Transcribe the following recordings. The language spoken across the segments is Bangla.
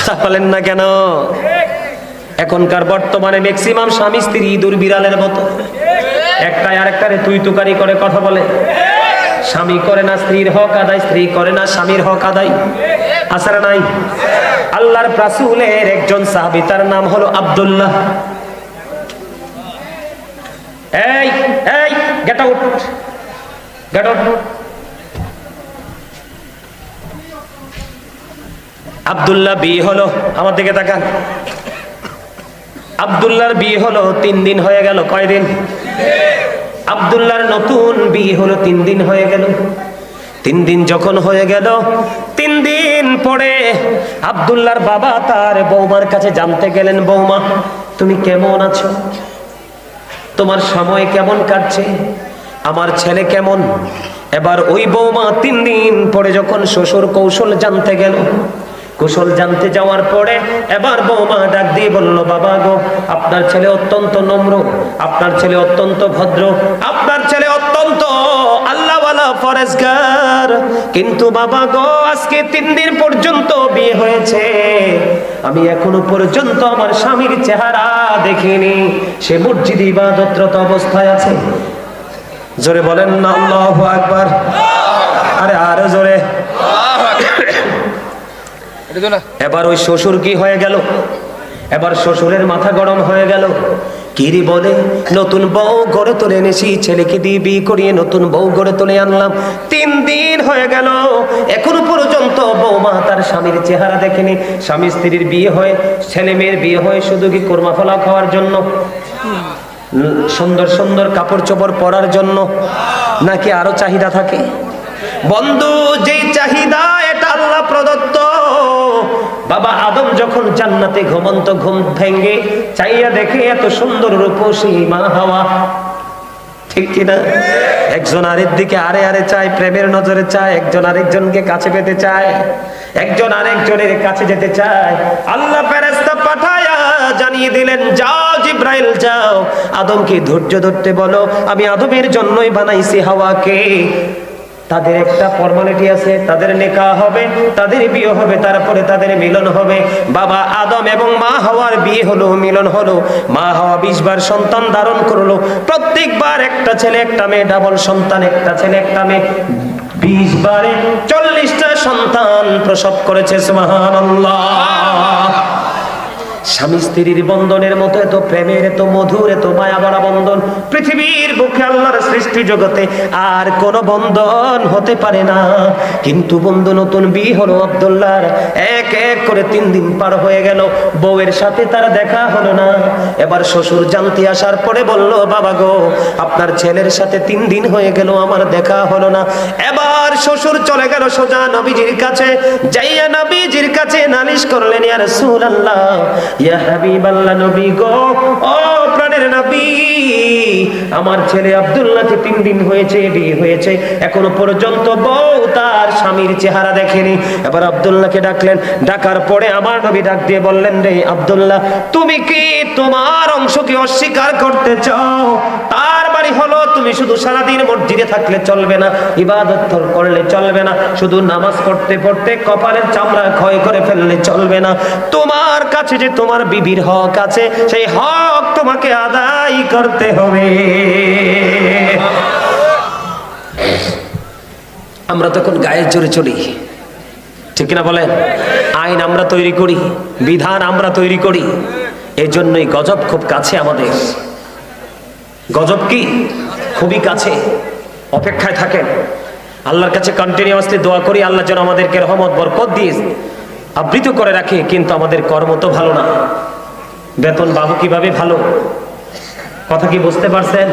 কথা বলেন না কেন? এখনকার বর্তমানে ম্যাক্সিমাম স্বামী স্ত্রী ইঁদুর বিড়ালের মতো, একটা আরেকটারে তুই তুকারি করে কথা বলে। স্বামী করে না স্ত্রীর হক আদায়, স্ত্রী করে না স্বামীর হক আদায়। আছে না নাই? আল্লাহর রাসূলের একজন সাহাবী, তার নাম হলো আব্দুল্লাহ। এই এই get out, get out. Abdullah বিয়ে হলো, আমার দিকে তাকান। আব্দুল্লাহর বিয়ে হলো 3 দিন হয়ে গেল। কয়দিন? আব্দুল্লাহর নতুন বিয়ে হলো 3 দিন হয়ে গেল। 3 দিন যখন হয়ে গেল, 3 দিন পরে আব্দুল্লাহর বাবা তার বৌমার কাছে জানতে গেলেন, বৌমা তুমি কেমন আছো? তোমার সময় কেমন কাটছে? আমার ছেলে কেমন? এবার ওই বৌমা 3 দিন পরে যখন শ্বশুর কৌশল জানতে গেল, কুশল জানতে যাওয়ার পরে এবার বৌমা ডাক দিয়ে বলল, বাবা গো, আপনার ছেলে অত্যন্ত নম্র, আপনার ছেলে অত্যন্ত ভদ্র, আপনার ছেলে অত্যন্ত আল্লাহওয়ালা ফরেজগার, কিন্তু বাবা গো আজকে 3 দিন পর্যন্ত বিয়ে হয়েছে, আমি এখনো পর্যন্ত আমার স্বামীর চেহারা দেখিনি, সে মসজিদে ইবাদতরত অবস্থায় আছে। জোরে বলেন না আল্লাহু আকবার। আরে আরো জোরে। এবার ওই শ্বশুর কি হয়ে গেল? এবার শ্বশুরের মাথা গরম হয়ে গেল। কিরি বলে, নতুন বউ গড়ে তুলে এনেছি, ছেলেকে দিয়ে বিয়ে করিয়ে নতুন বউ গড়ে তুলে আনলাম, 3 দিন হয়ে গেল, এখনো পর্যন্ত বৌমা তার স্বামীর চেহারা দেখেনি। স্বামী স্ত্রীর বিয়ে হয়, ছেলে মেয়ের বিয়ে হয় শুধু কি কোরমা ফলা খাওয়ার জন্য, সুন্দর সুন্দর কাপড় চোপড় পরার জন্য, নাকি আরো চাহিদা থাকে? বন্ধু, যেই চাহিদা এটা আল্লাহ প্রদত্ত। বাবা আদম যখন জান্নাতে ঘুমন্ত ঘুম ভেঙ্গে চাইয়া দেখে এত সুন্দর রূপসী মা হাওয়া, ঠিক কিনা? একজন আরেক দিকে আরে আরে চায়, প্রেমের নজরে চায়, একজন আরেকজনকে কাছে পেতে চায়, একজন আরেকজনের কাছে যেতে চায়। আল্লাহ ফেরেশতা পাঠায়া জানিয়ে দিলেন, যাও জিব্রাইল যাও, আদমকে ধৈর্য ধরতে বলো, আমি আদমের জন্যই বানাইছি হাওয়াকে। তাদের একটা ফর্মালিটি আছে, তাদের নিকাহ হবে, তাদের বিয়ে হবে, তারপরে তাদের মিলন হবে। বাবা আদম এবং মা হাওয়ার বিয়ে হলো, মিলন হলো, মা হাওয়া 20 বার সন্তান ধারণ করলো, প্রত্যেকবার একটা ছেলে একটা মেয়ে, ডাবল সন্তান, একটা ছেলে একটা মেয়ে, 20 বারে 40টা সন্তান প্রসব করেছে। সুবহানাল্লাহ। স্বামী স্ত্রীর বন্ধনের মতো এত প্রেমের, এত মধুর, এত মায়া ভরা বন্ধন পৃথিবীর বুকে আল্লাহর সৃষ্টি জগতে আর কোন বন্ধন হতে পারে না। কিন্তু বন্ধু, নতুন বিয়ে হলো আব্দুল্লাহর, এক এক করে 3 দিন পার হয়ে গেল, বউয়ের সাথে তার দেখা হলো না। এবার শ্বশুর জানতে আসার পরে বলল, বাবা গো, আপনার ছেলের সাথে 3 দিন হয়ে গেল, আমার দেখা হলো না। এবার শ্বশুর চলে গেল সোজা নবীজির কাছে, যাইয়া নবীজির কাছে নালিশ করলেন, ইয়া রাসূলুল্লাহ, ইয়া হাবিবাল্লাহ, নবী গো, ও প্রাণের নবী, আমার ছেলে আব্দুল্লাহকে 3 দিন হয়েছে বিয়ে হয়েছে, এখনো পর্যন্ত বউ তার স্বামীর চেহারা দেখেনি। এবার আব্দুল্লাহকে ডাকলেন, ডাকার পরে আমার নবী ডাক দিয়ে বললেন, রে আব্দুল্লাহ, তুমি কি তোমার অংশকে অস্বীকার করতে চাও? তার বাড়ি হলো, তুমি শুধু সারাদিন মসজিদে থাকলে চলবে না, ইবাদত করলে চলবে না, শুধু নামাজ পড়তে পড়তে কপালের চামড়া ক্ষয় করে ফেললে চলবে না, তোমার কাছে যে তোমার বিবির হক আছে, সেই হক তোমাকে আদায় করতে হবে। আমরা তখন গায়ের জোরে চলি, ঠিক কিনা বলেন? আইন আমরা তৈরি করি, বিধান আমরা তৈরি করি, এই জন্যই গজব খুব কাছে আমাদের। গজব কি? খুবই কাছে, অপেক্ষায় থাকেন। আল্লাহর কাছে কন্টিনিউয়াসলি দোয়া করি, আল্লাহ যেন আমাদেরকে রহমত বরকত দিয়ে আবৃত করে রাখে। কিন্তু আমাদের কর্ম তো ভালো না, বেতন বাবু কিভাবে ভালো, কথা কি বুঝতে পারছেন?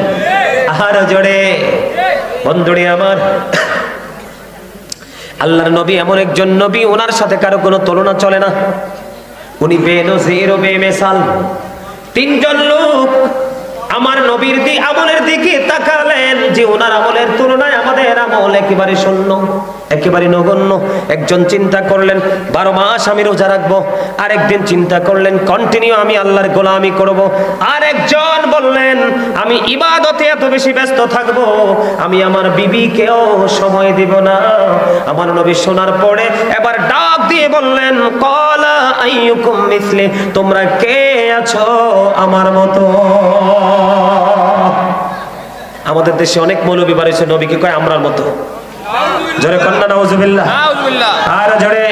আহার জোরে বন্ধুরে আমার, আল্লাহর নবী এমন একজন নবী, ওনার সাথে কারো কোনো তুলনা চলে না। উনি বেনজির ও বেমিসাল। 3 জন লোক আমার নবীর আমলের দিকে তাকালেন যে ওনার আমলের তুলনায় আমাদের আমল একেবারে শূন্য, একেবারে নগণ্য। একজন চিন্তা করলেন 12 মাস আমি রোজা রাখবো, আরেকদিন চিন্তা করলেন কন্টিনিউ আমি আল্লাহর গোলামি করব, আর একজন বললেন আমি ইবাদতে এত বেশি ব্যস্ত থাকবো আমি আমার বিবিকেও সময় দিব না। আমার নবী শোনার পরে এবার ডাক দিয়ে বললেন ক্বালা আইয়ুকুম মিসলি, তোমরা কে আছো আমার মতো? আমাদের দেশে অনেক মৌলবী বাড়িছে নবীকে কয় আমরার মতো। জোরে কন্যা নাউজুবিল্লাহ, আর জোরে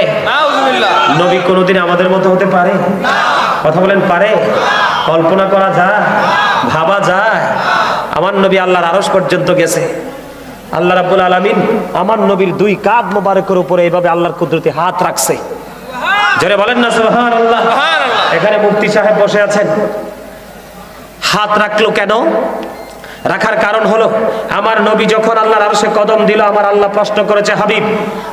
নবী কোনদিন আমাদের মতো হতে পারে? কথা বলেন পারে? কল্পনা করা যায়, ভাবা যায়? আমার নবী আল্লাহর আরশ পর্যন্ত গেছে। আল্লাহ রাব্বুল আলামিন আমার নবীর 2 কাঁধ মোবারকের উপরে এইভাবে আল্লাহর কুদরতি হাত রাখছে। জোরে বলেন না সুবহানাল্লাহ। এখানে মুফতি সাহেব বসে আছেন, হাত রাখলো কেন? রাখার কারণ হলো আমার নবী যখন আল্লাহর আরশে কদম দিল, আমার আল্লাহ প্রশ্ন করেছে হাবিব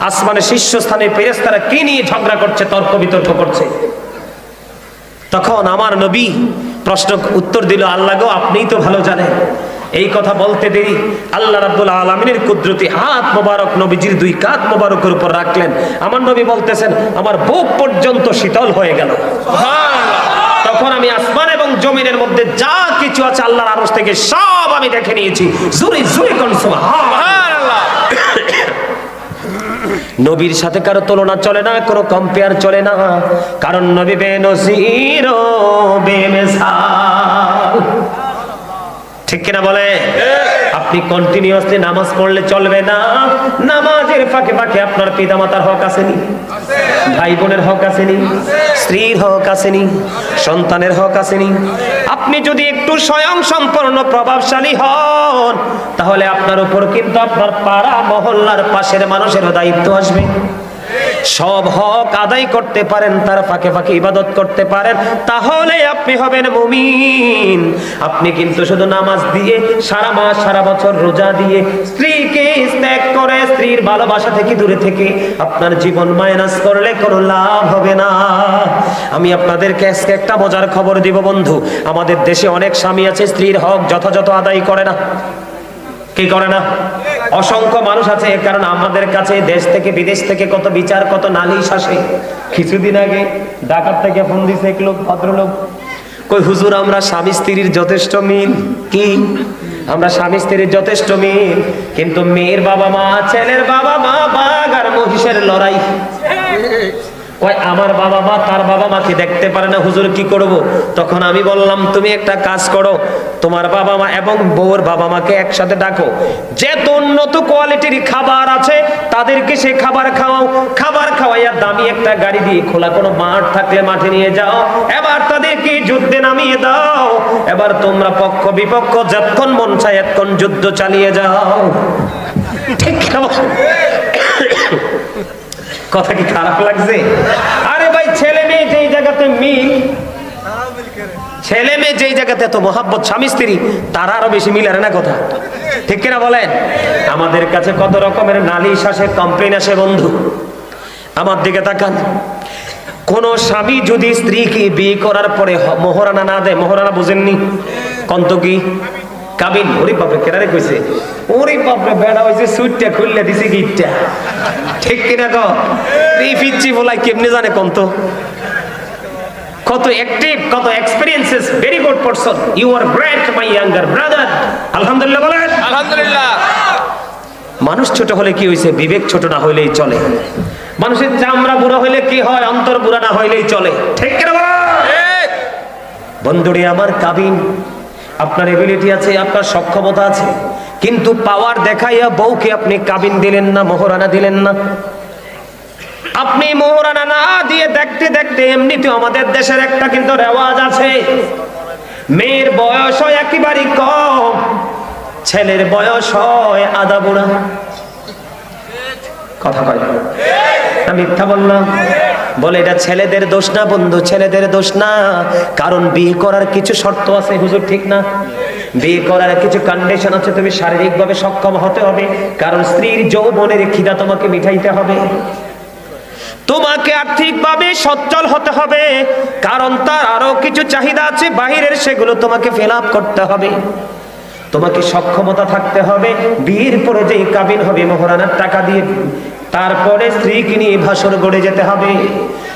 আসমানের শীর্ষস্থানে ফেরেশতারা কি নিয়ে ঝগড়া করছে, তর্ক বিতর্ক করছে? তখন আমার নবী প্রশ্ন উত্তর দিল আল্লাহ গো আপনিই তো ভালো জানেন। এই কথা বলতে দেরি আল্লাহ রাব্বুল আলামিনের কুদরতি হাত মোবারক নবীজির 2 কাঁধ মোবারকের উপর রাখলেন। আমার নবী বলতেছেন আমার বুক পর্যন্ত শীতল হয়ে গেল। তখন আমি আসমান এবং জমিনের মধ্যে যা কিছু আছে আল্লাহর আরশ থেকে সব আমি দেখে নিয়েছি। জোরে জোরে কোন সুবহানাল্লাহ। নবীর সাথে কারো তুলনা চলে না, কোনো কম্পেয়ার চলে না, কারণ নবী বেনজির ও বেমিসাল। ঠিক কিনা বলে? আপনি কন্টিনিউয়াসলি নামাজ পড়লে চলবে না, নামাজের ফাঁকে ফাঁকে আপনার পিতামাতার হক আসেনি, ভাই বোনের হক আসেনি, স্ত্রীর হক আসেনি, সন্তানের হক আসেনি। আপনি যদি একটু স্বয়ং সম্পূর্ণ প্রভাবশালী হন তাহলে আপনার উপর কিন্তু আপনার পাড়া মহল্লার পাশের মানুষেরও দায়িত্ব আসবে। সব হক আদায় করতে পারেন, তার ফাঁকে ফাঁকে ইবাদত করতে পারেন, তাহলে আপনি হবেন মুমিন। আপনি কিন্তু শুধু নামাজ দিয়ে সারা মাস সারা বছর রোজা দিয়ে স্ত্রীকে ত্যাগ করে স্ত্রীর ভালোবাসা থেকে দূরে থেকে আপনার জীবন মাইনাস করলে কোনো লাভ হবে না। আমি আপনাদেরকে আজকে একটা মজার খবর দিব বন্ধু, আমাদের দেশে অনেক স্বামী আছে স্ত্রীর হক যথাযথ আদায় করে না। কি করে না? অসংখ্য মানুষ আছে, কারণ আমাদের কাছে দেশ থেকে বিদেশ থেকে কত বিচার কত নালিশ আসে। কিছুদিন আগে ঢাকা থেকে ফোন দিছে এক লোক, ভদ্রলোক, কই হুজুর আমরা স্বামী স্ত্রীর যথেষ্ট মিল। কি? আমরা স্বামী স্ত্রীর যথেষ্ট মিল, কিন্তু মেয়ের বাবা মা ছেলের বাবা মা বাঘ আর মহিষের লড়াই। কই আমার বাবা মা তার বাবা মাকে দেখতে পারে না, হুজুর কি করব? তখন আমি বললাম তুমি একটা কাজ করো, তোমার বাবা মা এবং বউর বাবা মাকে একসাথে ডাকো, যত উন্নত কোয়ালিটির খাবার আছে তাদেরকে সে খাবার খাওয়াও, খাবার খাওয়াইয়া দামি একটা গাড়ি দিয়ে খোলা কোনো মাঠ থাকলে মাঠে নিয়ে যাও, এবার তাদেরকে যুদ্ধে নামিয়ে দাও, এবার তোমরা পক্ষ বিপক্ষ যতক্ষণ মন চায় এতক্ষণ যুদ্ধ চালিয়ে যাও। ঠিক কথা কি খারাপ লাগছে? আরে ভাই ছেলে মেয়ে যেই জায়গাতে মিল, ছেলে মেয়ে যেই জায়গাতে এত মহাব্বত স্বামী স্ত্রী, তারা আরো বেশি মিল আর না কথা। ঠিক কিনা বলেন? আমাদের কাছে কত রকমের নালিশ আসে, কমপ্লেন আসে। বন্ধু আমার দিকে তাকান, কোন স্বামী যদি স্ত্রীকে বিয়ে করার পরে মোহরানা না দেয়, মোহরানা বুঝেননি কন্ত কি? কাবিন। ওরে বাপরে কেনারে কইছে, ওরে বাপরে বেড়া হইছে সুইটটা খুললে দিছে গিটটা। ঠিক কিনা গো? এই পিচ্চি বলাই কেমনে জানে কন্ত? কত অ্যাক্টিভ, কত experiences, very good person, you are great my younger brother. আলহামদুলিল্লাহ বলেন আলহামদুলিল্লাহ। মানুষ ছোট হলে কি হইছে? বিবেক ছোট না হইলেই চলে। মানুষের চামড়া বুড়া হইলে কি হয়? অন্তর বুড়া না হইলেই চলে। ঠিক কিনা বলেন? বন্ধুরে আমার, কাবিন আপনার এবিলিটি আছে, আপনার সক্ষমতা আছে, কিন্তু পাওয়ার দেখাইয়া বউকে আপনি কাবিন দিলেন না, মোহরানা দিলেন না। আপনি মোহরানা না দিয়ে দেখতে দেখতে এমনিতেও আমাদের দেশের একটা কিন্তু রেওয়াজ আছে, মেয়ের বয়স হয় একেবারে কম, ছেলের বয়স হয় আধা বুড়া। কথা কয় না? মিথ্যা বললাম? বলে এটা ছেলেদের দোষ না বন্ধু, ছেলেদের দোষ না, কারণ বিয়ে করার কিছু শর্ত আছে। হুজুর ঠিক না? বিয়ে করার কিছু কন্ডিশন আছে, তুমি শারীরিকভাবে সক্ষম হতে হবে, কারণ স্ত্রীর যৌবনের খিদা তোমাকে মিটাইতে হবে। তোমাকে আর্থিকভাবে সচ্ছল হতে হবে, কারণ তার আরো কিছু চাহিদা আছে বাহিরের, সেগুলো তোমাকে ফিল আপ করতে হবে। তোমাকে সক্ষমতা থাকতে হবে, বিয়ের পরে যেই কাবিন হবে মোহরানার টাকা দিয়ে, তারপরে স্ত্রীকে নিয়ে ভাসর গড়ে যেতে হবে।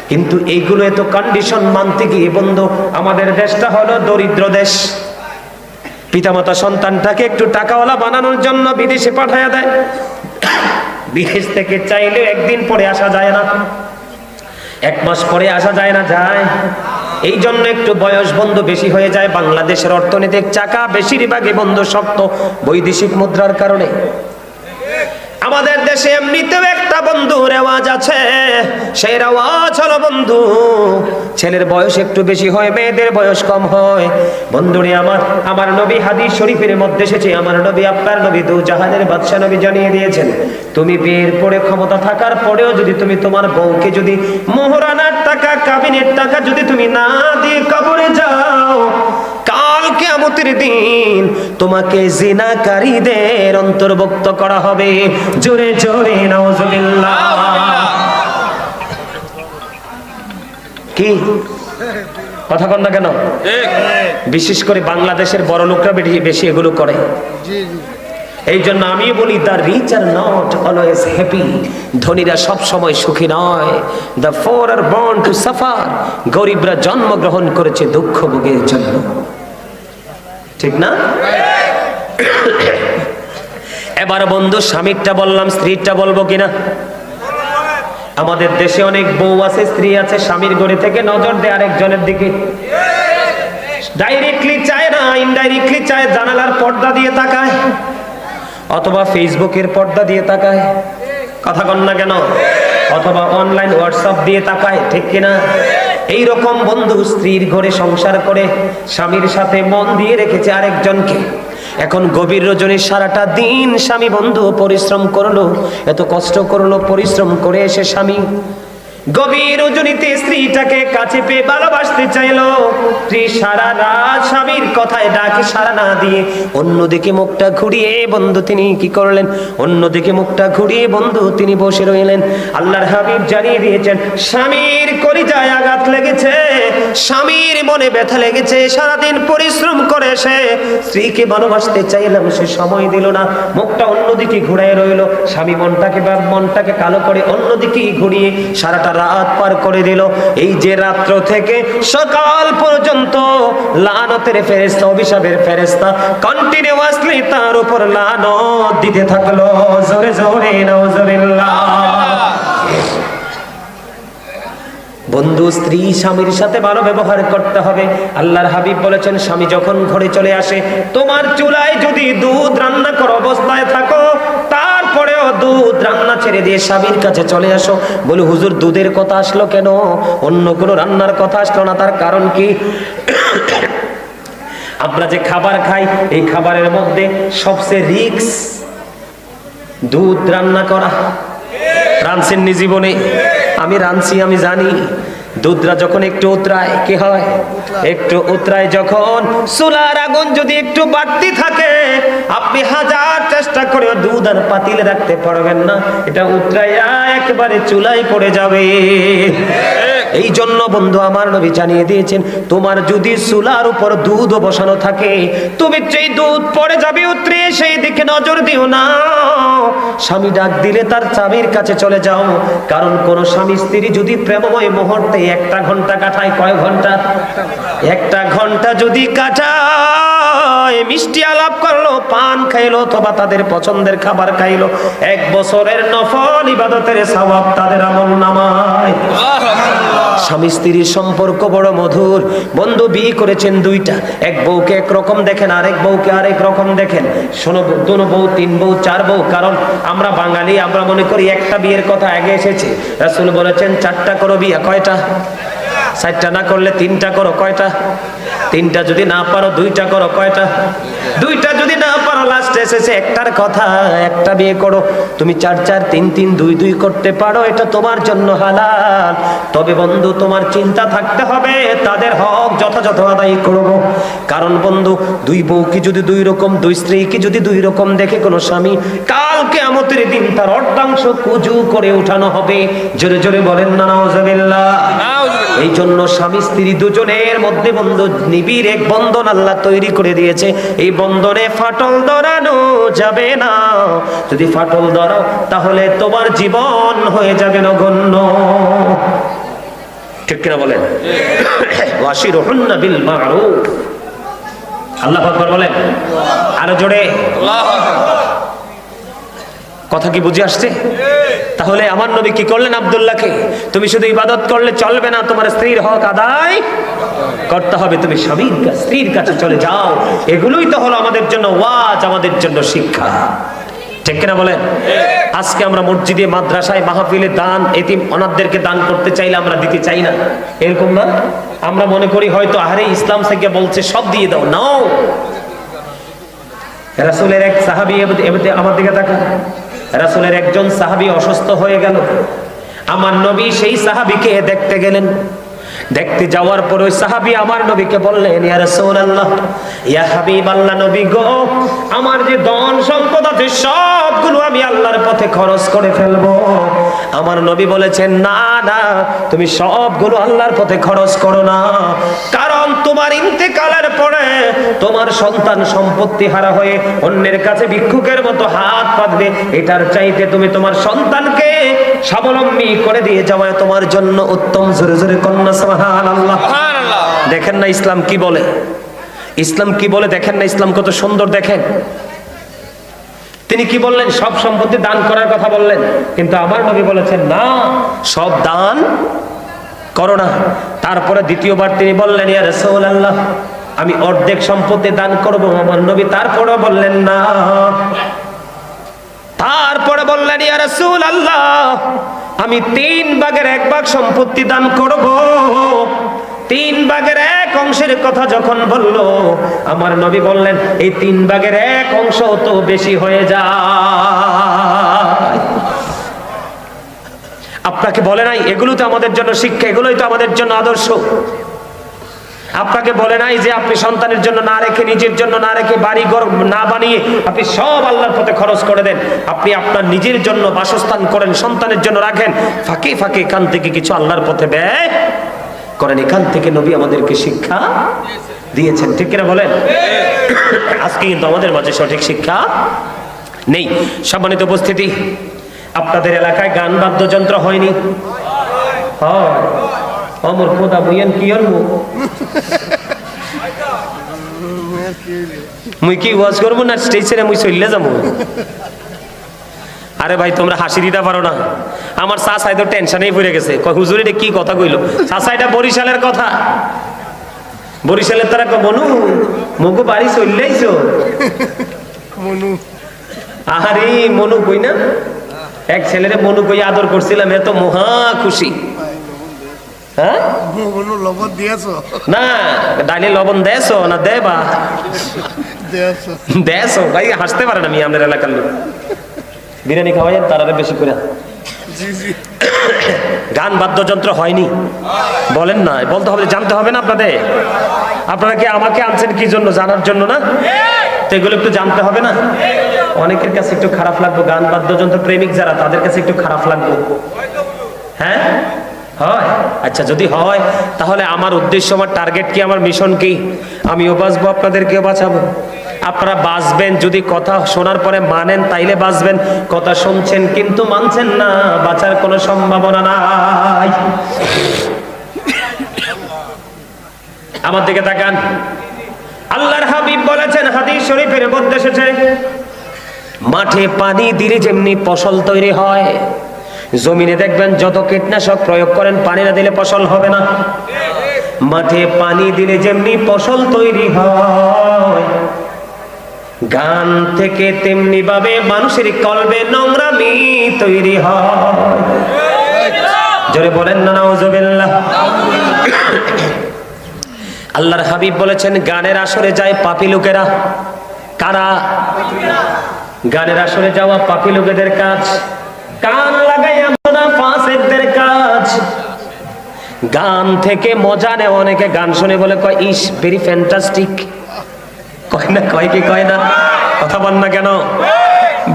কিন্তু এইগুলো এত কন্ডিশন মানতে গিয়ে বন্ধু, আমাদের দেশটা হলো দরিদ্র দেশ। পিতামাতা সন্তানটাকে একটু টাকাওয়ালা বানানোর জন্য বিদেশে পাঠায়া দেয়। বিদেশ থেকে চাইলেও একদিন পরে আসা যায় না, এক মাস পরে আসা যায় না, যায়। এই জন্য একটু বয়স বন্ধু বেশি হয়ে যায়। বাংলাদেশের অর্থনৈতিক চাকা বেশিরভাগই বন্ধু শক্ত বৈদেশিক মুদ্রার কারণে। আমাদের দেশে এমনিতেও একটা বন্ধু রেওয়াজ আছে, সেই রেওয়াজ হলো বন্ধু ছেলের বয়স একটু বেশি হয়, মেয়েদের বয়স কম হয়। বন্ধুরে আমার নবী হাদিস শরীফের মধ্যে এসেছে, আমার নবী আপনার নবী দু জাহানের বাদশা নবী জানিয়ে দিয়েছেন, তুমি বিয়ের পরে ক্ষমতা থাকার পরেও যদি তুমি তোমার বউকে যদি মোহরানার টাকা কাবিনের টাকা যদি তুমি না দিয়ে কবরে যাও, কাল কিয়ামতের দিন তোমাকে জিনাকারীদের অন্তর্ভুক্ত করা হবে। জোরে জোরে নাউজুবিল্লাহ। কি কথা কন না কেন? বিশেষ করে বাংলাদেশের বড় লোকরা বেশি এগুলো করে। এই জন্য আমি বলি, the rich are not always happy, ধনীরা সব সময় সুখী নয়। The poor are born to suffer, গরিবরা জন্মগ্রহণ করেছে দুঃখ ভোগের জন্য, ঠিক না? এবার বন্ধু স্বামীরটা বললাম, স্ত্রীরটা বলবো কিনা? আমাদের দেশে অনেক বউ আছে, স্ত্রী আছে, স্বামীর গড়ে থেকে নজর দেয় আরেকজনের দিকে। ডাইরেক্টলি চায় না, ইনডাইরেক্টলি চায়, জানালার পর্দা দিয়ে তাকায় অথবা ফেসবুকের পর্দা দিয়ে তাকায়, কথা কন না কেন? অথবা অনলাইন হোয়াটসঅ্যাপ দিয়ে তাকায়, ঠিক কিনা? এইরকম বন্ধু স্ত্রীর ঘরে সংসার করে স্বামীর সাথে মন দিয়ে রেখেছে আরেকজনকে। এখন গভীর রজনী সারাটা দিন স্বামী বন্ধু পরিশ্রম করলো, এত কষ্ট করলো, পরিশ্রম করে এসে স্বামী গভীর রজনীতে স্ত্রীটাকে কাছে পেয়ে ভালোবাসতে চাইলো। স্ত্রী সারা রাত স্বামীর কথায় ডাকে সাড়া না দিয়ে অন্যদিকে মুখটা ঘুরিয়ে বন্ধু তিনি কি করলেন? অন্যদিকে মুখটা ঘুরিয়ে বন্ধু তিনি বসে রইলেন। আল্লাহর হাবিব জানিয়ে দিয়েছেন, স্বামীর কলিজায় আঘাত লেগেছে, স্বামীর মনে ব্যথা লেগেছে, সারাদিন পরিশ্রম করে সে স্ত্রীকে ভালোবাসতে চাইলাম, সে সময় দিল না, মুখটা অন্যদিকে ঘুরায় রইল। স্বামী মনটাকে কালো করে অন্যদিকে ঘুরিয়ে সারাটা রাত পার করে দিল। এই যে রাত্র থেকে সকাল পর্যন্ত লানতের ফেরেশতা, অভিশাপের ফেরেশতা কন্টিনিউয়াসলি তার উপর লানত দিতে থাকলো। জোরে জোরে নাউজুবিল্লাহ। বন্ধু স্ত্রী স্বামীর সাথে ভালো ব্যবহার করতে হবে। আল্লাহর হাবিব বলেছেন, স্বামী যখন ঘরে চলে আসে, তোমার চুলায় যদি দুধ রান্না করা অবস্থায় থাকো, তারপরেও দুধ রান্না ছেড়ে দিয়ে স্বামীর কাছে চলে আসো। বলে, হুজুর দুধের কথা আসলো কেন, অন্য কোনো রান্নার কথা আসলো না? তার কারণ কি? আমরা যে খাবার খাই, এই খাবারের মধ্যে সবচেয়ে রিস্ক দুধ রান্না করা। রাঁধছেননি জীবনে? আমি রাঁধছি, আমি জানি। দুধরা যখন একটু উতরায় কি হয়? একটু উতরায় যখন চুলার আগুন যদি একটু বাড়তি থাকে, আপনি হাজার চেষ্টা করে দুধ আর পাতিলে রাখতে পারবেন না, এটা উতরাইয়া একেবারে চুলায় পড়ে যাবে। এই জন্য বন্ধু আমার নবী জানিয়ে দিয়েছেন, তোমার যদি চুলার উপর দুধ বসানো থাকে, তুমি যেই দুধ পড়ে যাবে উতরে, সেই দিকে নজর দিও না। স্বামী ডাক দিলে তার স্বামীর কাছে চলে যাও। কারণ কোন স্বামী স্ত্রী যদি প্রেমময় মুহূর্তে 1 ঘন্টা কাটায়, কয় ঘন্টা? 1 ঘন্টা যদি কাটায়, মিষ্টি আলাপ করলো, পান খাইলো, অথবা তাদের পছন্দের খাবার খাইলো, 1 বছরের নফল ইবাদতের সওয়াব তাদের আমলনামায়। স্বামী স্ত্রীর সম্পর্ক বড় মধুর। বন্ধু বিয়ে করেছেন 2টা, এক বউকে একরকম দেখেন, আরেক বউকে আরেক রকম দেখেন। শোনো, 2 বউ, 3 বউ, 4 বউ, কারণ আমরা বাঙালি, আমরা মনে করি একটা বিয়ের কথা আগে এসেছে। রাসূল বলেছেন 4টা করো বিয়ে। কয়টা? চারটা না করলে তিনটা করো, কয়টা? তিনটা যদি না পারো দুইটা করো, কয়টা? দুইটা যদি না পারো লাস্টে এসেছে একটার কথা, একটা বিয়ে করো। তুমি 4 4 3 3 2 2 করতে পারো, এটা তোমার জন্য হালাল। তবে বন্ধু তোমার চিন্তা থাকতে হবে তাদের হক যথাযথ আদায় করব। কারণ বন্ধু, দুই বউ কি যদি দুই রকম, দুই স্ত্রী কি যদি দুই রকম দেখে কোনো স্বামী, কাল কিয়ামতের দিন তার অর্ধাংশ কুজু করে উঠানো হবে। জোরে জোরে বলেন না নাউজুবিল্লাহ। এই জন্য স্বামী স্ত্রী দুজনের মধ্যে বন্ধু নিবিড় এক বন্ধন আল্লাহ তৈরি করে দিয়েছে। এই বন্ধনে ফাটল ধরানো যাবে না। যদি ফাটল ধরাও তাহলে তোমার জীবন হয়ে যাবে নগণ্য। ঠিক কিনা বলেন? ওয়াশিরুহুন্না বিল মা'রুফ। আল্লাহু আকবার বলেন, আরো জোরে আল্লাহু আকবার। কথা কি বুঝে আসছে? তাহলে আমার নবী কি করলেন আব্দুল্লাহকে? তুমি শুধু ইবাদত করলে চলবে না, তোমার স্ত্রীর হক আদায় করতে হবে। তুমি স্বামীর কাছে, স্ত্রীর কাছে চলে যাও। এগুলোই তো হলো আমাদের জন্য ওয়াজ, আমাদের জন্য শিক্ষা। ঠিক কিনা বলেন? আজকে আমরা মসজিদে, মাদ্রাসায়, মাহফিলে দান, এতিম অনাথদেরকে দান করতে চাইলে আমরা দিতে চাই না, এরকম না? আমরা মনে করি হয়তো আরে ইসলাম থেকে বলছে সব দিয়ে দাও। নাও, রাসূলের এক সাহাবী, আমার দিকে তাকান, রাসূলের একজন সাহাবী অসুস্থ হয়ে গেল। আমার নবী সেই সাহাবীকে দেখতে গেলেন। দেখতে যাওয়ার পর ওই সাহাবী আমার নবীকে বললেন, ইয়া রাসূলুল্লাহ, ইয়া হাবিবাল্লাহ, নবী গো, আমার যে ধন সম্পদ আছে সবগুলো আমি আল্লাহর পথে খরচ করে ফেলবো। আমার নবী বলেছেন, না না, তুমি সবগুলো আল্লাহর পথে খরচ করো না। কারণ তোমার ইন্তেকালের পরে তোমার সন্তান সম্পত্তি হারা হয়ে অন্যের কাছে ভিক্ষুকের মতো হাত পাতবে। এটার চাইতে তুমি তোমার সন্তানকে স্বাবলম্বী করে দিয়ে যাওয়া তোমার জন্য উত্তম। জোরে জোরে কন্যা সুবহানাল্লাহ। দেখেন না ইসলাম কি বলে? ইসলাম কি বলে দেখেন না? ইসলাম কত সুন্দর দেখেন। তিনি কি বললেন? সব সম্পত্তি দান করার কথা বললেন, কিন্তু আমার নবী বলেছেন না, সব দান করো না। তারপরে দ্বিতীয়বার তিনি বললেন, ইয়া রাসূলুল্লাহ, আমি অর্ধেক সম্পত্তি দান করব। আমার নবী তারপরে বললেন না। তারপরে বললেন, ইয়া রাসূলুল্লাহ, আমি 3 ভাগের 1 ভাগ সম্পত্তি দান করব। 3 ভাগের 1 অংশের কথা যখন বলল, আমার নবী বললেন, এই 3 ভাগের 1 অংশ তো বেশি হয়ে যায়। আপনাকে বলে নাই এগুলো তো আমাদের জন্য শিক্ষা, এগুলোই তো আমাদের জন্য আদর্শ। আপনাকে বলে নাই যে আপনি সন্তানের জন্য না রেখে, নিজের জন্য না রেখে, বাড়ি ঘর না বানিয়ে আপনি সব আল্লাহর পথে খরচ করে দেন। আপনি আপনার নিজের জন্য বাসস্থান করেন, সন্তানের জন্য রাখেন, ফাঁকে ফাঁকে এখান থেকে কিছু আল্লাহর পথে ব্যয় করেন। এখান থেকে নবী আমাদেরকে শিক্ষা দিয়েছেন। ঠিক কিনা বলেন? আজকে কিন্তু আমাদের মাঝে সঠিক শিক্ষা নেই। সম্মানিত উপস্থিতি, আপনাদের এলাকায় গান বাদ্যযন্ত্র হয়নি? হয়। অমর খোদা বইয়েন কি আনবো? মুই কি ওয়াজ করবো না স্টেজে মুই চললে যাবো? আরে ভাই, তোমরা হাসি দিতে পারো না? আমার চাচাই তো টেনশনেই পড়ে গেছে, হুজুর এটা কি কথা কইলো? চাচা, এটা বরিশালের কথা। বরিশালের তারা মনু মগু বাড়ি চললেইছো মনু। আহারে মনু কই না, এক ছেলেরে মনু কই আদর করছিলাম, এত মহা খুশি। হ্যাঁ, লবণ দিয়েছো না? ডালে লবণ দেছো না দেবা? দেছো ভাই, হাসতে পারে না। আমি আমাদের এলাকার লোক বিরিয়ানি খাওয়াই তারা বেশি করে। গান বাদ্যযন্ত্র হয়নি? বলেন না, বলতে হবে, জানতে হবে না আপনাদের? আপনারা কি আমাকে আনছেন কি জন্য? জানার জন্য না? তো এগুলো একটু জানতে হবে না? অনেকের কাছে একটু খারাপ লাগবে, গান বাদ্যযন্ত্র প্রেমিক যারা, তাদের কাছে একটু খারাপ লাগবে। হ্যাঁ হয়? আচ্ছা, যদি হয় তাহলে আমার উদ্দেশ্য, আমার টার্গেট কি, আমার মিশন কি? আমিও বাঁচবো, আপনাদেরকেও বাঁচাবো। আপনারা বাঁচবেন যদি কথা শোনার পরে মানেন, তাইলে বাঁচবেন। কথা শুনছেন কিন্তু মানছেন না, বাঁচার কোনো সম্ভাবনা নাই। আমার দিকে তাকান। আল্লাহর হাবিব বলেছেন, হাদিস শরীফের মধ্যে এসেছে, মাঠে পানি দিলে যেমনি ফসল তৈরি হয়, জমিনে দেখবেন যত কীটনাশক প্রয়োগ করেন, পানি না দিলে ফসল হবে না। মাঠে পানি দিলে যেমনি ফসল তৈরি হয়, গান থেকে তেমনি ভাবে মানুষের কলবে নোংরামি তৈরি হয়। জোরে বলেন না নাউজুবিল্লাহ। আল্লাহর হাবিব বলেছেন গানের আসরে যায় পাপী লোকেরা। কারা? গানের আসরে যাওয়া পাপী লোকেদের কাজ। কান লাগাইয়া শোনা ফাসিকদের কাজ। গান থেকে মজা নেয় অনেকে, গান শুনে বলে কয় ইস ভেরি ফ্যান্টাস্টিক, কয় না? কয় কি কয় না? কথা বল না কেন?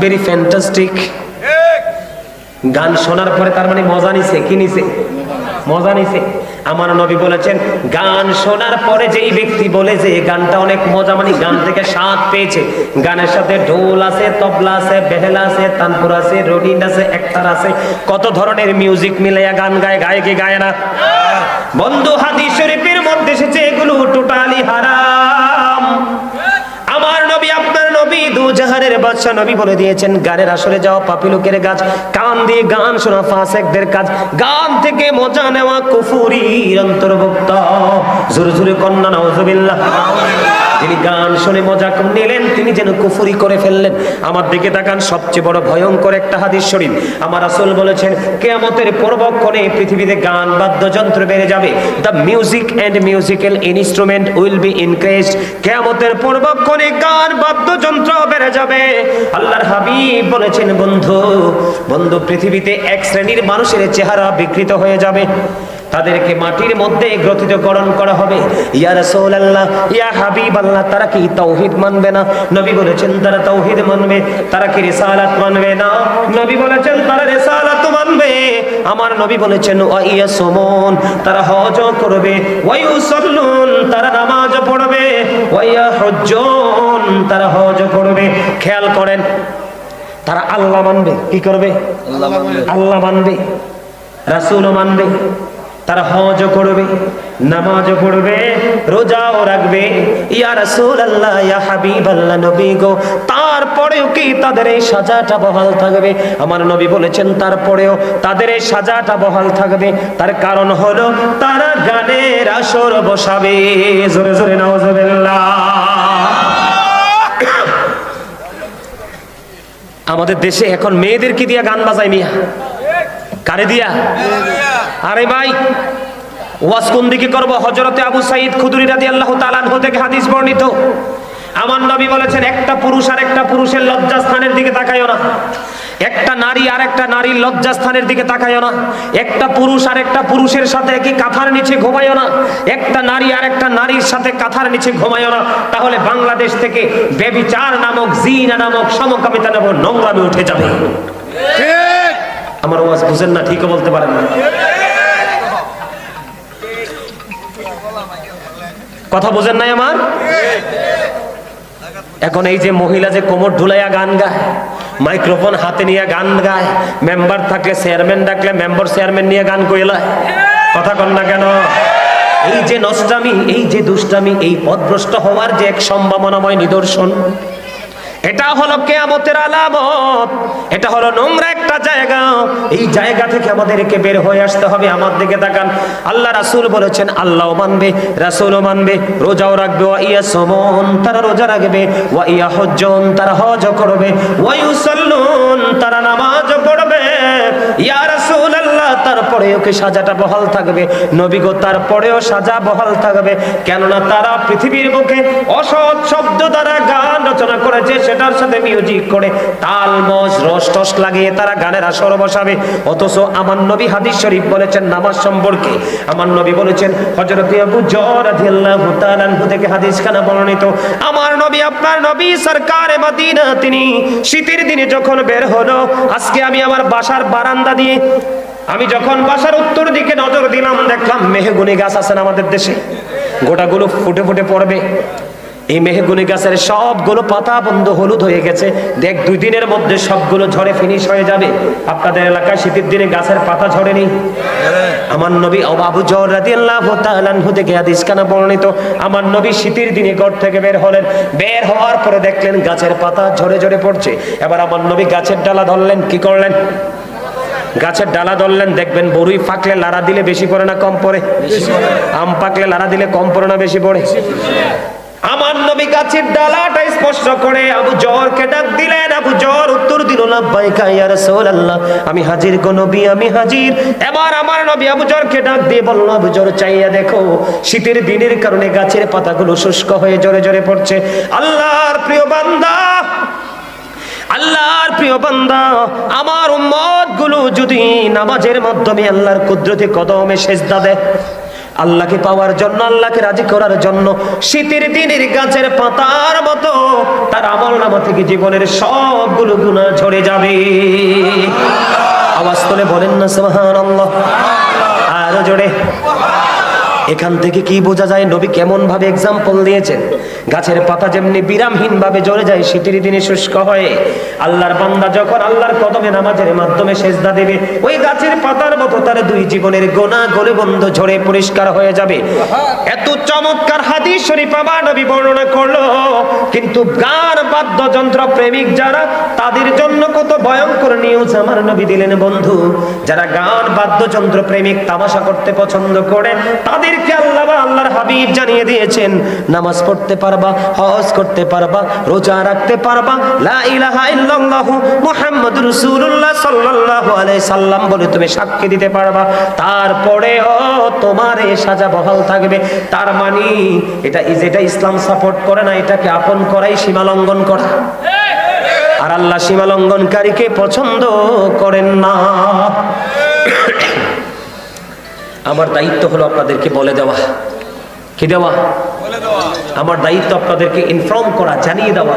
Very fantastic. গান শোনার পরে তার মানে মজা নিছে। কি নিছে? মজা নিছে। আমার নবী বলেছেন গান শোনার পরে যেই ব্যক্তি বলে যে গানটা অনেক মজা, মানে গান থেকে স্বাদ পেয়েছে, গানের সাথে ঢোল আছে, তবলা আছে, বেহেলা আছে, তানপুর আছে, রোডিন আছে, একতার আছে, কত ধরনের মিউজিক মিলাইয়া গান গায়। গায় কি গায় না? বন্ধু হাদিস শরীফের মধ্যে এসেছে এগুলো টোটালি হারাম। আমার নবী আপনার নবী দুজাহানের বাদশা নবী বলে দিয়েছেন গানের আসরে যাওয়া পাপী লোকের কাজ, কান দিয়ে গান শোনা ফাসিকদের কাজ, গান থেকে মজা নেওয়া কুফরির অন্তর্ভুক্ত। জোরে জোরে কন্যা নাউজুবিল্লাহ। যিনি গান শুনে মজা নিলেন তিনি যেন কুফরি করে ফেললেন। আমার দিকে তাকান, সবচেয়ে বড় ভয়ঙ্কর একটা হাদিস শরীফ। আমার রাসূল বলেছেন কিয়ামতের পূর্বক্ষণে পৃথিবীতে গান বাদ্যযন্ত্র বেড়ে যাবে। The music and musical instrument will be increased. কিয়ামতের পূর্বক্ষণে গান বাদ্যযন্ত্র বেড়ে যাবে। আল্লাহর হাবিব বলেছেন বন্ধু বন্ধু পৃথিবীতে এক শ্রেণীর মানুষের চেহারা বিকৃত হয়ে যাবে, তাদেরকে মাটির মধ্যে গ্রথিতকরণ করা হবে। ইয়া রাসূলুল্লাহ, ইয়া হাবিবাল্লাহ, তারা কি তাওহীদ মানবে না? নবী বলেছেন তারা তাওহীদ মানবে। তারা কি রিসালাত মানবে না? নবী বলেছেন তারা রিসালাত মানবে। আমার নবী বলেছেন ওয়া ইয়াসুমুন, তারা হজ করবে, ওয়া ইউসাল্লুন, তারা নামাজ পড়বে, ওয়া ইয়াহুজ্জুন, তারা হজ করবে। খেয়াল করেন, তারা আল্লাহ মানবে। কি করবে? আল্লাহ মানবে, রাসূলও মানবে, তারা হজ করবে, নামাজ পড়বে, রোজাও রাখবে। ইয়া রাসূলুল্লাহ, ইয়া হাবিবাল্লাহ, নবী গো, তারপরেও কি তাদের এই সাজাটা বহাল থাকবে? আমার নবী বলেছেন তারপরেও তাদের এই সাজাটা বহাল থাকবে। তার কারণ হলো তারা গানের আসর বসাবে। জোরে জোরে নাউজুবিল্লাহ। আমাদের দেশে এখন মেয়েদেরকে দিয়া গান বাজায় মিয়া। কারে দিয়া? আরে ভাই, ওয়াজ কোন দিকে করব? হযরতে আবু সাঈদ খুদরি রাদিয়াল্লাহু তাআলা আনহু থেকে হাদিস বর্ণিত। আমার নবী বলেছেন একটা পুরুষ আর একটা পুরুষের লজ্জাস্থানের দিকে তাকায়ও না, একটা নারী আর একটা নারীর লজ্জাস্থানের দিকে তাকায়ও না, একটা পুরুষ আর একটা পুরুষের সাথে কি কাঁথার নিচে ঘুমায়ও না, একটা নারী আর একটা নারীর সাথে কাঁথার নিচে ঘুমায়ও না। তাহলে বাংলাদেশ থেকে ব্যভিচার নামক, জিনা নামক, সমকামিতা নামক নোংরামি উঠে যাবে। ঠিক? আমার ওয়াজ বুঝেন না? ঠিকও বলতে পারেন না। কথা বুঝেন নাই আমার? এখন এই যে মহিলা যে কোমর ঢুলাইয়া গান গায়, মাইক্রোফোন হাতে নিয়ে গান গায়, মেম্বার থাকলে চেয়ারম্যান ডাকলে মেম্বার চেয়ারম্যান নিয়ে গান কইলা, কথা কন না কেন? এই যে নষ্টামি, এই যে দুষ্টামি, এই পথভ্রষ্ট হওয়ার যে এক সম্ভাবনাময় নিদর্শন, এটা হলো কিয়ামতের আলামত। এটা হলো নোংরা একটা জায়গা। এই জায়গা থেকে আমাদেরকে বের হয়ে আসতে হবে। আমার দিকে তাকান, আল্লাহ রাসূল বলেছেন আল্লাহও মানবে, রাসূলও মানবে, রোজাও রাখবে, ওয়া ইয়াসুমুন, তারা রোজা রাখবে, ওয়া ইয়াহুজ্জুন, তারা হজ করবে, ওয়া ইউসাল্লুন, তারা নামাজ পড়বে। ইয়া রাসূলুল্লাহ, তারপরেও কি সাজাটা বহাল থাকবে? নবী গো, তারপরেও সাজা বহাল থাকবে। কেননা তারা পৃথিবীর বুকে অসৎ শব্দ দ্বারা গান রচনা করেছে, সেটার সাথে মিউজিক করে তাল মজ রস টস লাগিয়ে তারা গানের আসর বসাবে। অথচ আমার নবী হাদিস শরীফ বলেছেন নামাজ সম্পর্কে, আমার নবী বলেছেন, হযরত আবু যর রাদিয়াল্লাহু তাআলা আনহু থেকে হাদিসখানা বর্ণিত। আমার নবী আপনার নবী সরকারে মদিনা, তিনি শীতের দিনে যখন বের হলো, আজকে আমি আমার বাসার বারান্দা দিয়ে, আমি যখন বাসার উত্তর দিকে নজর দিলাম, দেখলাম মেহগনি গাছ আছেন আমাদের দেশে, গোটাগুলো ফুটে ফুটে পড়বে। এই মেহগনি গাছের সবগুলো পাতা বন্ধ হলুদ হয়ে গেছে। দেখ 2 দিনের মধ্যে সবগুলো ঝরে ফিনিশ হয়ে যাবে। আপনাদের এলাকায় শীতের দিনে গাছের পাতা ঝরেনি? আমার নবী আবু যর রাদিয়াল্লাহু তাআলা আনহু থেকে হাদিসখানা বর্ণিত। আমার নবী শীতের দিনে ঘর থেকে বের হলেন, বের হওয়ার পরে দেখলেন গাছের পাতা ঝরে ঝরে পড়ছে। এবার আমার নবী গাছের ডালা ধরলেন, কি করলেন? গাছের ডালা ধরলেন। দেখবেন বরুই পাকলে লাড়া দিলে বেশি পড়ে না কম পড়ে? আম পাকলে লাড়া দিলে কম পড়ে না বেশি পড়ে? আমার নবী গাছের ডালাটা স্পর্শ করে আবু জরকে ডাক দিলেন। আবু জর উত্তর দিল, লাব্বাইকা ইয়া রাসূলুল্লাহ, আমি হাজির গো নবী, আমি হাজির। এবার আমার নবী আবু জরকে ডাক দিয়ে বলল, আবু জর চাইয়া দেখো, শীতের দিনের কারণে গাছের পাতাগুলো শুষ্ক হয়ে জোরে জোরে পড়ছে। আল্লাহর প্রিয় বান্দা, আল্লাহর প্রিয় বান্দা, আমার উম্মত গুলো যদি নামাজের মাধ্যমে আল্লাহর কুদরতি কদমে সেজদা দেয়, আল্লাহকে পাওয়ার জন্য, আল্লাহকে রাজি করার জন্য, শীতের দিনের গাছের পাতার মতো তার আমলনামা থেকে জীবনের সবগুলো গুনাহ ঝরে যাবে। আওয়াজ তুলে বলেন না সুবহানাল্লাহ, আরো জোরে। এখান থেকে কি বোঝা যায় নবী কেমন ভাবে এক্সাম্পল দিয়েছেন? গাছের পাতা যেমনি বিরামহীন ভাবে ঝরে যায়, শীতের দিনে শুষ্ক হয়ে, আল্লাহর বান্দা যখন আল্লাহর কদমে নামাজের মাধ্যমে সেজদা দেবে, ওই গাছের পাতার মতো তার দুই জীবনের গোনা গলে বন্ধ ঝরে পরিষ্কার হয়ে যাবে। এত চমৎকার হাদিস শরীফ আমার নবী বর্ণনা করলো, কিন্তু গান বাদ্যযন্ত্র প্রেমিক যারা, তাদের জন্য কত ভয়ঙ্কর নিউজ আমার নবী দিলেন। বন্ধু, যারা গান বাদ্যযন্ত্র প্রেমিক, তামাশা করতে পছন্দ করে, তাদের আল্লাহর হাবিব জানিয়ে দিয়েছেন, নামাজ পড়তে পারবা, হজ করতে পারবা, রোজা রাখতে পারবা, লা ইলাহা ইল্লাল্লাহু মুহাম্মাদুর রাসূলুল্লাহ সাল্লাল্লাহু আলাইহি সাল্লাম বলে তুমি সাক্ষী দিতে পারবা, তারপরেও তোমার এই সাজা বহাল থাকবে। তার মানে যেটা ইসলাম সাপোর্ট করে না, এটাকে আপন করাই সীমা লঙ্ঘন করা, আর আল্লাহ সীমা লঙ্ঘনকারীকে পছন্দ করেন না। আমার দায়িত্ব হলো আপনাদেরকে বলে দেওয়া। কি দেওয়া? আমার দায়িত্ব আপনাদেরকে ইনফর্ম করা, জানিয়ে দেওয়া।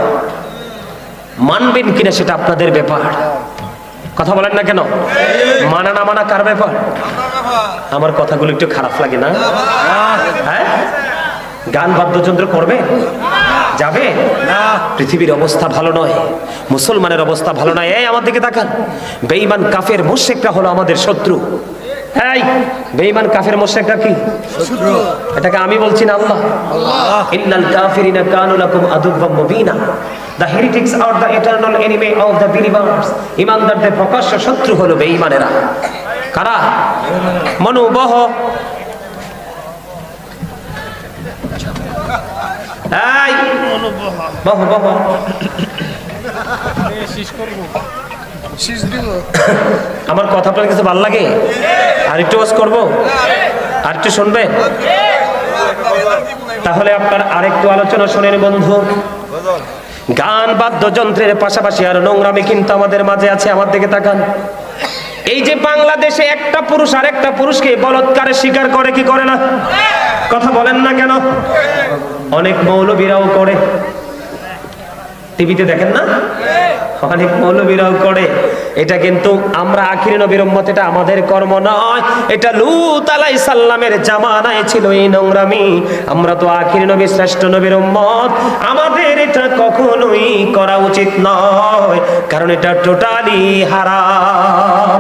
মানবেন কিনা সেটা আপনাদের ব্যাপার। কথা বলেন না কেন? মানা না মানা কার ব্যাপার? আমার কথাগুলো একটু খারাপ লাগে না? হ্যাঁ, গান বাদ্যযন্ত্র করবে, যাবে না। পৃথিবীর অবস্থা ভালো নয়, মুসলমানের অবস্থা ভালো নয়। এই আমার দিকে তাকান, বেঈমান কাফের মুশরিকরা হলো আমাদের শত্রু। এই বেঈমান কাফের মুশরিকরা কি শত্রু? এটাকে আমি বলছি না, আল্লাহ। ইন্নাল কাফিরিনা কানু লাকুম আদুওয়াম মুবিনা, the heretics are the eternal enemy of the believers. ইমানদারদের প্রকাশ্য শত্রু হলো বেঈমানেরা। কারা? মনুবহ, এই বহ বহ, আমার কথা আপনার কাছে ভালো লাগে? আর একটু ওয়াজ করবো, আর একটু শুনবে? তাহলে আপনার আরেকটু আলোচনা শুনেন বন্ধু। গান বাদ্যযন্ত্রের পাশাপাশি আর নোংরামি কিন্তু আমাদের মাঝে আছে। আমার দিকে তাকান, এই যে বাংলাদেশে একটা পুরুষ আর একটা পুরুষকে বলৎকারে স্বীকার করে কি করে না? কথা বলেন না কেন? অনেক মৌলবীরাও করে, টিভিতে দেখেন না, অনেক মৌলবীরাও করে। এটা কিন্তু আমরা আখিরি নবীর উম্মত, এটা আমাদের কর্ম নয়, এটা লূত আলাইহিস সালামের জামানায় ছিল এই নোংরামি। আমরা তো আখিরি নবী, শ্রেষ্ঠ নবীর উম্মত, আমাদের এটা কখনোই করা উচিত নয়, কারণ এটা টোটালি হারাম।